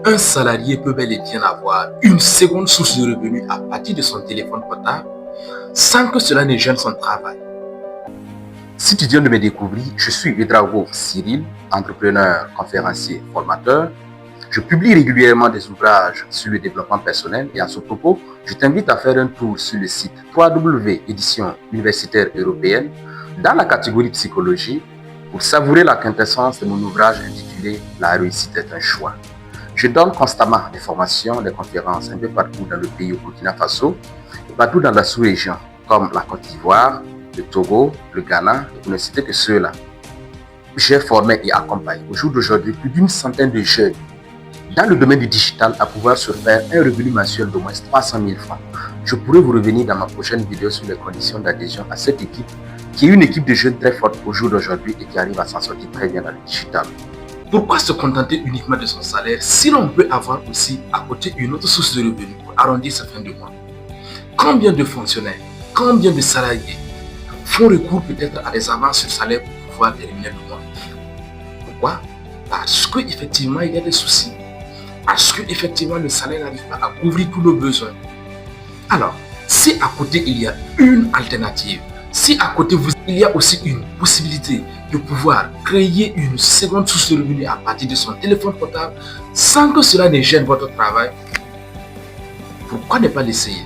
Un salarié peut bel et bien avoir une seconde source de revenus à partir de son téléphone portable sans que cela ne gêne son travail. Si tu viens de me découvrir, je suis Edrago Cyril, entrepreneur, conférencier, formateur. Je publie régulièrement des ouvrages sur le développement personnel et à ce propos, je t'invite à faire un tour sur le site www.éditions universitaires européennes dans la catégorie psychologie pour savourer la quintessence de mon ouvrage intitulé La réussite est un choix. Je donne constamment des formations, des conférences un peu partout dans le pays au Burkina Faso et partout dans la sous-région comme la Côte d'Ivoire, le Togo, le Ghana, pour ne citer que ceux-là. J'ai formé et accompagné au jour d'aujourd'hui plus d'une centaine de jeunes dans le domaine du digital à pouvoir se faire un revenu mensuel d'au moins 300 000 francs. Je pourrai vous revenir dans ma prochaine vidéo sur les conditions d'adhésion à cette équipe qui est une équipe de jeunes très forte au jour d'aujourd'hui et qui arrive à s'en sortir très bien dans le digital. Pourquoi se contenter uniquement de son salaire si l'on peut avoir aussi à côté une autre source de revenus pour arrondir sa fin de mois? Combien de fonctionnaires, combien de salariés font recours peut-être à des avances de salaire pour pouvoir terminer le mois? Pourquoi? Parce qu'effectivement il y a des soucis. Parce qu'effectivement le salaire n'arrive pas à couvrir tous nos besoins. Alors, si à côté il y a une alternative, si à côté il y a aussi une possibilité de pouvoir créer une seconde source de revenus à partir de son téléphone portable sans que cela ne gêne votre travail, pourquoi ne pas l'essayer?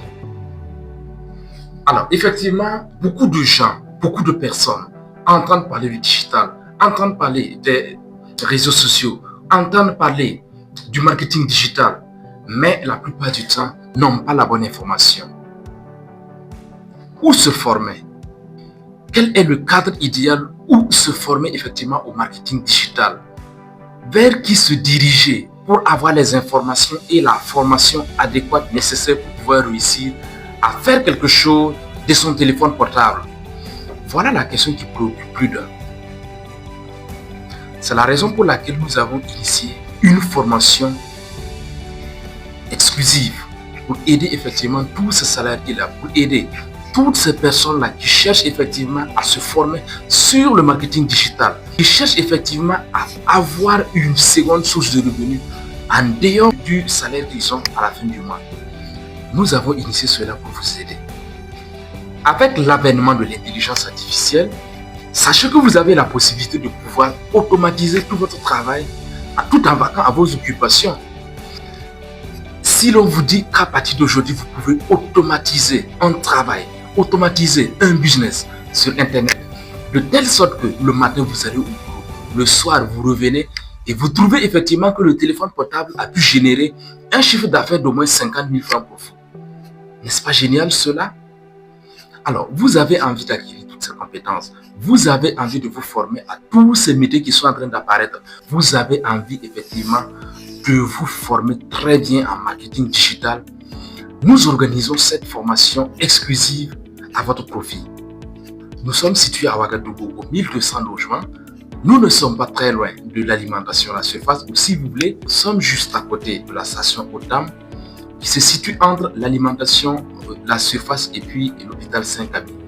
Alors, effectivement, beaucoup de gens, beaucoup de personnes entendent parler du digital, entendent parler des réseaux sociaux, entendent parler du marketing digital, mais la plupart du temps n'ont pas la bonne information. Où se former? Quel est le cadre idéal où se former effectivement au marketing digital? Vers qui se diriger pour avoir les informations et la formation adéquate nécessaire pour pouvoir réussir à faire quelque chose de son téléphone portable? Voilà la question qui préoccupe plus d'un. C'est la raison pour laquelle nous avons initié une formation exclusive pour aider effectivement tous ces salariés-là, pour aider toutes ces personnes-là qui cherchent effectivement à se former sur le marketing digital, qui cherchent effectivement à avoir une seconde source de revenus en dehors du salaire qu'ils ont à la fin du mois. Nous avons initié cela pour vous aider. Avec l'avènement de l'intelligence artificielle, sachez que vous avez la possibilité de pouvoir automatiser tout votre travail tout en vaquant à vos occupations. Si l'on vous dit qu'à partir d'aujourd'hui, vous pouvez automatiser un travail, automatiser un business sur Internet, de telle sorte que le matin vous allez au boulot, le soir vous revenez et vous trouvez effectivement que le téléphone portable a pu générer un chiffre d'affaires d'au moins 50 000 francs pour vous. N'est-ce pas génial cela? Alors, vous avez envie d'acquérir toutes ces compétences. Vous avez envie de vous former à tous ces métiers qui sont en train d'apparaître. Vous avez envie effectivement de vous former très bien en marketing digital. Nous organisons cette formation exclusive à votre profit. Nous sommes situés à Ouagadougou, au 1200 logements. Nous ne sommes pas très loin de l'alimentation à la surface, ou si vous voulez, nous sommes juste à côté de la station Otam, qui se situe entre l'alimentation, la surface et puis l'hôpital Saint-Camille.